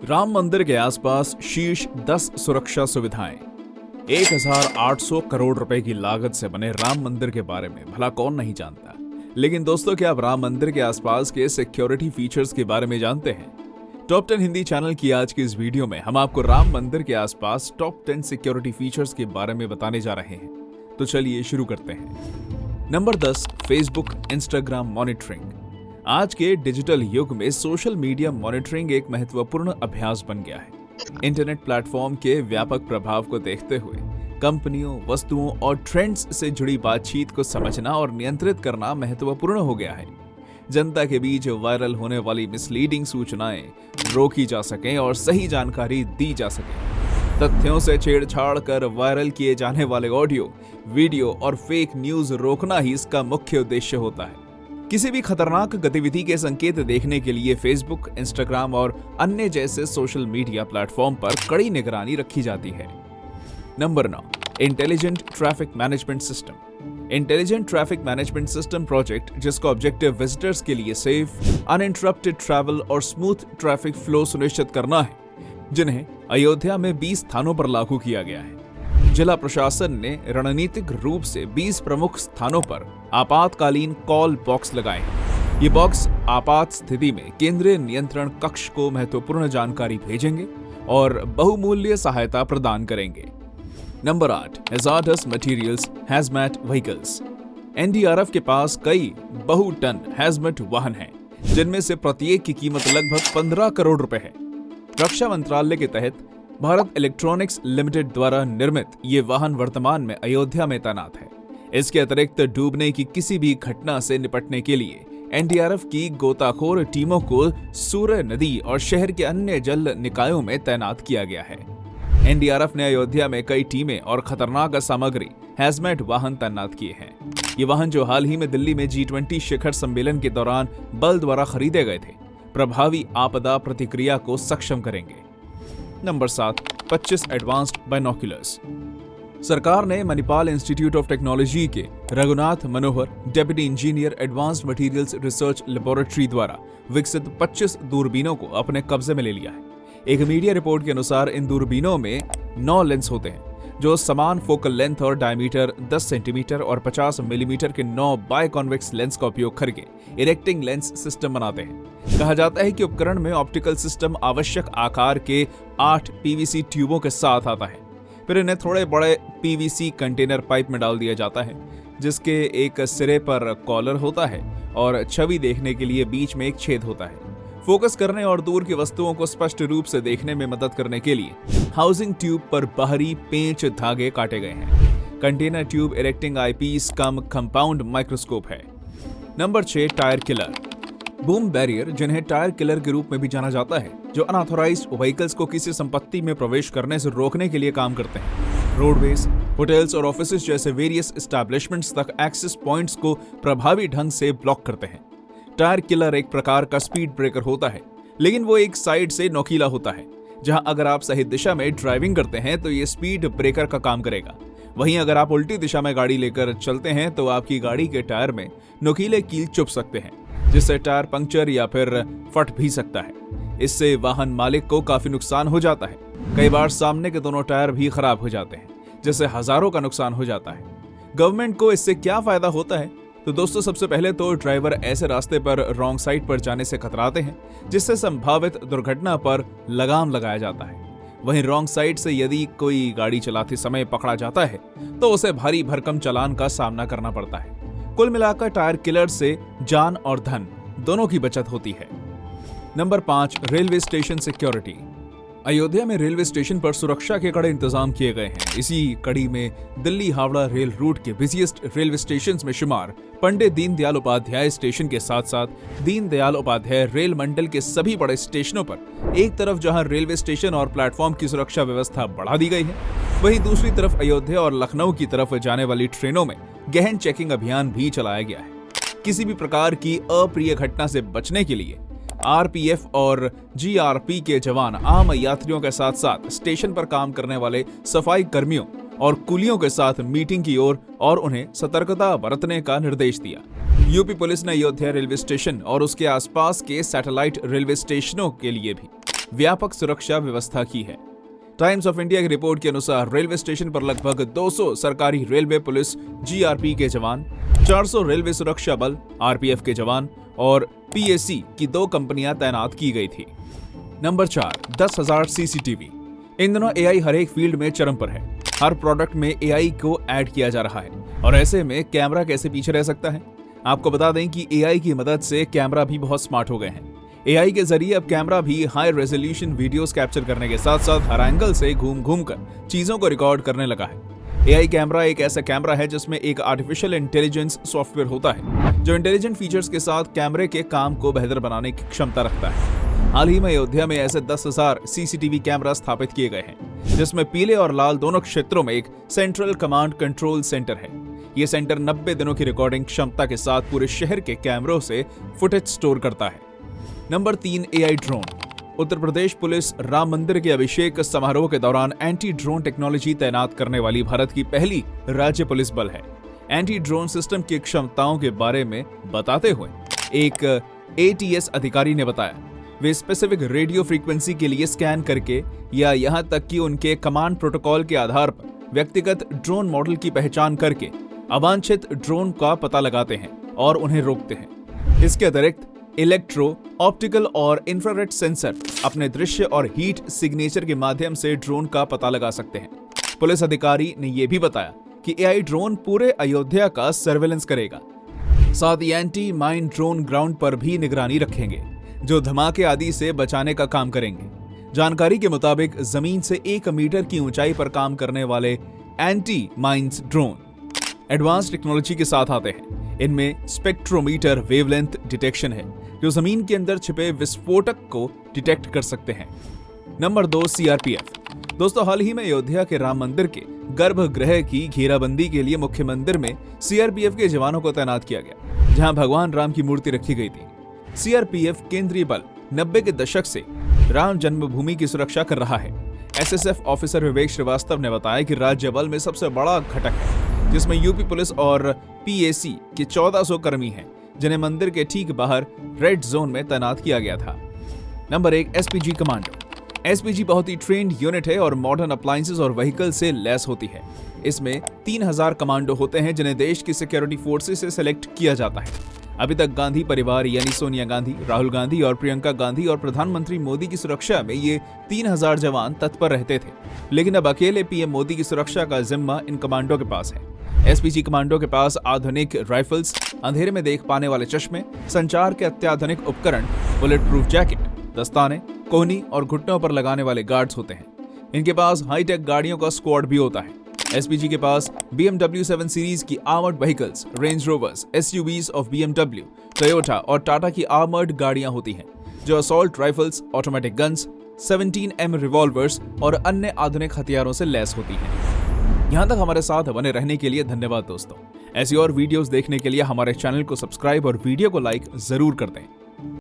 राम मंदिर के आसपास शीर्ष 10 सुरक्षा सुविधाएं। 1800 करोड़ रुपए की लागत से बने राम मंदिर के बारे में भला कौन नहीं जानता। लेकिन दोस्तों, क्या आप राम मंदिर के आसपास के सिक्योरिटी फीचर्स के बारे में जानते हैं? टॉप 10 हिंदी चैनल की आज की इस वीडियो में हम आपको राम मंदिर के आसपास टॉप 10 सिक्योरिटी फीचर्स के बारे में बताने जा रहे हैं। तो चलिए शुरू करते हैं। Number 10, Facebook Instagram monitoring. आज के डिजिटल युग में सोशल मीडिया मॉनिटरिंग एक महत्वपूर्ण अभ्यास बन गया है। इंटरनेट प्लेटफॉर्म के व्यापक प्रभाव को देखते हुए कंपनियों, वस्तुओं और ट्रेंड्स से जुड़ी बातचीत को समझना और नियंत्रित करना महत्वपूर्ण हो गया है। जनता के बीच वायरल होने वाली मिसलीडिंग सूचनाएं रोकी जा सकें और सही जानकारी दी जा सके। तथ्यों से छेड़छाड़ कर वायरल किए जाने वाले ऑडियो, वीडियो और फेक न्यूज रोकना ही इसका मुख्य उद्देश्य होता है। किसी भी खतरनाक गतिविधि के संकेत देखने के लिए फेसबुक, इंस्टाग्राम और अन्य जैसे सोशल मीडिया प्लेटफॉर्म पर कड़ी निगरानी रखी जाती है। Number 9, intelligent traffic management system. Intelligent traffic management system project, जिसका ऑब्जेक्टिव विजिटर्स के लिए सेफ, अनइंटरप्टेड ट्रैवल और स्मूथ ट्रैफिक फ्लो सुनिश्चित करना है, जिन्हें अयोध्या में 20 स्थानों पर लागू किया गया है। जिला प्रशासन ने रणनीतिक रूप से 20 प्रमुख स्थानों पर आपातकालीन कॉल बॉक्स लगाए। ये बॉक्स आपात स्थिति में केंद्रीय नियंत्रण कक्ष को महत्वपूर्ण जानकारी भेजेंगे और बहुमूल्य सहायता प्रदान करेंगे। Number 8, hazardous materials hazmat vehicles. NDRF के पास कई बहु-टन हैजमैट वाहन हैं, जिनमें से प्रत्येक की कीमत लगभग 15 करोड़ रुपए है। रक्षा मंत्रालय के तहत भारत इलेक्ट्रॉनिक्स लिमिटेड द्वारा निर्मित ये वाहन वर्तमान में अयोध्या में तैनात है। इसके अतिरिक्त डूबने की किसी भी घटना से निपटने के लिए एनडीआरएफ की गोताखोर टीमों को सूर्य नदी और शहर के अन्य जल निकायों में तैनात किया गया है। एनडीआरएफ ने अयोध्या में कई टीमें और खतरनाक सामग्री हैजमैट वाहन तैनात किए हैं। ये वाहन, जो हाल ही में दिल्ली में G20 शिखर सम्मेलन के दौरान बल द्वारा खरीदे गए थे, प्रभावी आपदा प्रतिक्रिया को सक्षम करेंगे। Number 7, 25 advanced binoculars. सरकार ने मणिपाल इंस्टीट्यूट ऑफ टेक्नोलॉजी के Raghunath Manohar, deputy engineer, advanced materials research laboratory द्वारा विकसित 25 दूरबीनों को अपने कब्जे में ले लिया है। एक मीडिया रिपोर्ट के अनुसार इन दूरबीनों में 9 लेंस होते हैं, जो समान फोकल लेंथ और डायमीटर 10 सेंटीमीटर और 50 मिलीमीटर के 9 बायकॉन्वेक्स लेंस का उपयोग करके इरेक्टिंग लेंस सिस्टम बनाते हैं। कहा जाता है कि उपकरण में ऑप्टिकल सिस्टम आवश्यक आकार के 8 पीवीसी ट्यूबों के साथ आता है। फिर इन्हें थोड़े बड़े पीवीसी कंटेनर पाइप में डाल दिया जाता है, जिसके एक सिरे पर कॉलर होता है और छवि देखने के लिए बीच में एक छेद होता है। फोकस करने और दूर की वस्तुओं को स्पष्ट रूप से देखने में मदद करने के लिए हाउसिंग ट्यूब पर बाहरी पेंच धागे काटे गए हैं। कंटेनर ट्यूब इरेक्टिंग आईपीस कम कंपाउंड माइक्रोस्कोप है। Number 6, tyre killer. Boom barrier, जिन्हें टायर किलर के रूप में भी जाना जाता है, जो अनऑथोराइज्ड व्हीकल्स को किसी संपत्ति में प्रवेश करने से रोकने के लिए काम करते हैं। रोडवेज, होटल्स और ऑफिसेज जैसे वेरियस एस्टैब्लिशमेंट्स तक एक्सेस पॉइंट्स को प्रभावी ढंग से ब्लॉक करते हैं। टायर किलर एक प्रकार का स्पीड ब्रेकर होता है, लेकिन वो एक साइड से नोकीला होता है। जहां अगर आप सही दिशा में ड्राइविंग करते हैं तो ये स्पीड ब्रेकर का काम करेगा। वहीं अगर आप उल्टी दिशा में गाड़ी लेकर चलते हैं तो आपकी गाड़ी के टायर में नुकीले कील चुभ सकते हैं, जिससे टायर पंक्चर या फिर फट भी सकता है। इससे वाहन मालिक को काफी नुकसान हो जाता है। कई बार सामने के दोनों टायर भी खराब हो जाते हैं, जिससे हजारों का नुकसान हो जाता है। गवर्नमेंट को इससे क्या फायदा होता है? तो दोस्तों, सबसे पहले तो ड्राइवर ऐसे रास्ते पर रॉन्ग साइड पर जाने से कतराते हैं, जिससे संभावित दुर्घटना पर लगाम लगाया जाता है। वहीं रॉन्ग साइड से यदि कोई गाड़ी चलाते समय पकड़ा जाता है तो उसे भारी भरकम चालान का सामना करना पड़ता है। कुल मिलाकर टायर किलर से जान और धन दोनों की बचत होती है। Number 5, railway station security. Ayodhya में रेलवे स्टेशन पर सुरक्षा के कड़े इंतजाम किए गए हैं। इसी कड़ी में दिल्ली हावड़ा रेल रूट के बिजिएस्ट रेलवे स्टेशन में शुमार पंडित दीनदयाल उपाध्याय स्टेशन के साथ साथ दीनदयाल उपाध्याय रेल मंडल के सभी बड़े स्टेशनों पर एक तरफ जहां रेलवे स्टेशन और प्लेटफॉर्म की सुरक्षा व्यवस्था बढ़ा दी गई है, वहीं दूसरी तरफ अयोध्या और लखनऊ की तरफ जाने वाली ट्रेनों में गहन चेकिंग अभियान भी चलाया गया है। किसी भी प्रकार की अप्रिय घटना से बचने के लिए आरपीएफ और जीआरपी के जवान आम यात्रियों के साथ साथ स्टेशन पर काम करने वाले सफाई कर्मियों और कुलियों के साथ मीटिंग की और उन्हें सतर्कता बरतने का निर्देश दिया। यूपी पुलिस ने अयोध्या रेलवे स्टेशन और उसके आसपास के सैटेलाइट रेलवे स्टेशनों के लिए भी व्यापक सुरक्षा व्यवस्था की है। टाइम्स ऑफ इंडिया की रिपोर्ट के अनुसार रेलवे स्टेशन पर लगभग 200 सरकारी रेलवे पुलिस जीआरपी के जवान, 400 रेलवे सुरक्षा बल आरपीएफ के जवान और पीएसी की 2 कंपनियां तैनात की गई थी। Number 4, 10,000 CCTV. इन दिनों एआई हर एक फील्ड में चरम पर है। हर प्रोडक्ट में एआई को ऐड किया जा रहा है और ऐसे में कैमरा कैसे पीछे रह सकता है। आपको बता दें कि एआई की मदद से कैमरा भी बहुत स्मार्ट हो गए हैं। एआई के जरिए अब कैमरा भी हाई रेजोल्यूशन वीडियोस कैप्चर करने के साथ साथ हर एंगल से घूम कर चीजों को रिकॉर्ड करने लगा है। एआई कैमरा एक ऐसा कैमरा है जिसमें एक आर्टिफिशियल इंटेलिजेंस सॉफ्टवेयर होता है जो इंटेलिजेंट फीचर्स के साथ कैमरे के काम को बेहतर बनाने की क्षमता रखता है। हाल ही में अयोध्या में ऐसे 10,000 सीसीटीवी कैमरा स्थापित किए गए हैं जिसमें पीले और लाल दोनों क्षेत्रों में एक सेंट्रल कमांड कंट्रोल सेंटर है। यह सेंटर 90 दिनों की रिकॉर्डिंग क्षमता के साथ पूरे शहर के कैमरों से फुटेज स्टोर करता है। Number 3, AI drone. Uttar Pradesh police Ram Mandir के अभिषेक समारोह के दौरान एंटी ड्रोन टेक्नोलॉजी तैनात करने वाली भारत की पहली राज्य पुलिस बल है। एंटी ड्रोन सिस्टम की क्षमताओं के बारे में बताते हुए एक एटीएस अधिकारी ने बताया, वे स्पेसिफिक रेडियो फ्रीक्वेंसी के लिए स्कैन करके या यहां तक कि उनके कमांड प्रोटोकॉल के आधार पर व्यक्तिगत ड्रोन मॉडल की पहचान करके अवांछित ड्रोन का पता लगाते हैं और उन्हें रोकते हैं। इसके अतिरिक्त इलेक्ट्रो, ऑप्टिकल और इंफ्रारेड सेंसर अपने दृश्य और हीट सिग्नेचर के माध्यम से ड्रोन का पता लगा सकते हैं। पुलिस अधिकारी ने यह भी बताया कि एआई ड्रोन पूरे अयोध्या का सर्वेलेंस करेगा, साथ ही एंटी माइन ड्रोन ग्राउंड पर भी निगरानी रखेंगे जो धमाके आदि से बचाने का काम करेंगे। जानकारी के मुताबिक जमीन से 1 मीटर की ऊंचाई पर काम करने वाले anti mines drone advance technology के साथ आते हैं। इनमें स्पेक्ट्रोमीटर वेवलेंथ डिटेक्शन है जो जमीन के अंदर छिपे विस्फोटक को डिटेक्ट कर सकते हैं। Number 2, CRPF. दोस्तों, हाल ही में अयोध्या के राम मंदिर के गर्भगृह की घेराबंदी के लिए मुख्य मंदिर में सीआरपीएफ के जवानों को तैनात किया गया, जहां भगवान राम की मूर्ति रखी गई थी। सीआरपीएफ केंद्रीय बल 90 के दशक से राम जन्मभूमि की सुरक्षा कर रहा है। एसएसएफ ऑफिसर विवेक श्रीवास्तव ने बताया कि राज्य बल में सबसे बड़ा घटक है जिसमें यूपी पुलिस और पीएसी के 1400 कर्मी हैं जिन्हें मंदिर के ठीक बाहर रेड जोन में तैनात किया गया था। Number 1, SPG commando. एसपीजी बहुत ही ट्रेंड यूनिट है और मॉडर्न अप्लायंसेस और व्हीकल से लैस होती है। इसमें 3000 कमांडो होते हैं जिन्हें देश की सिक्योरिटी फोर्सेस से सिलेक्ट किया जाता है। अभी तक गांधी परिवार यानी सोनिया गांधी, राहुल गांधी और प्रियंका गांधी और प्रधानमंत्री मोदी की सुरक्षा में ये 3000 जवान तत्पर रहते थे, लेकिन अब अकेले पीएम मोदी की सुरक्षा का जिम्मा इन कमांडो के पास है। एसपीजी कमांडो के पास आधुनिक राइफल्स, अंधेरे में देख पाने वाले चश्मे, संचार के अत्याधुनिक उपकरण, बुलेट प्रूफ जैकेट, दस्ताने, कोहनी और घुटनों पर लगाने वाले गार्ड्स होते हैं। इनके पास हाईटेक गाड़ियों का स्क्वाड भी होता है। एसपीजी के पास BMW 7 सीरीज की armoured vehicles, Range Rovers, SUVs of BMW, Toyota और टाटा की आर्मर्ड गाड़ियां होती हैं जो assault rifles, automatic guns, 17M revolvers और अन्य आधुनिक हथियारों से लैस होती हैं। यहां तक हमारे साथ बने रहने के लिए धन्यवाद दोस्तों। ऐसी और वीडियोस देखने के लिए हमारे चैनल को सब्सक्राइब और वीडियो को लाइक जरूर कर दें।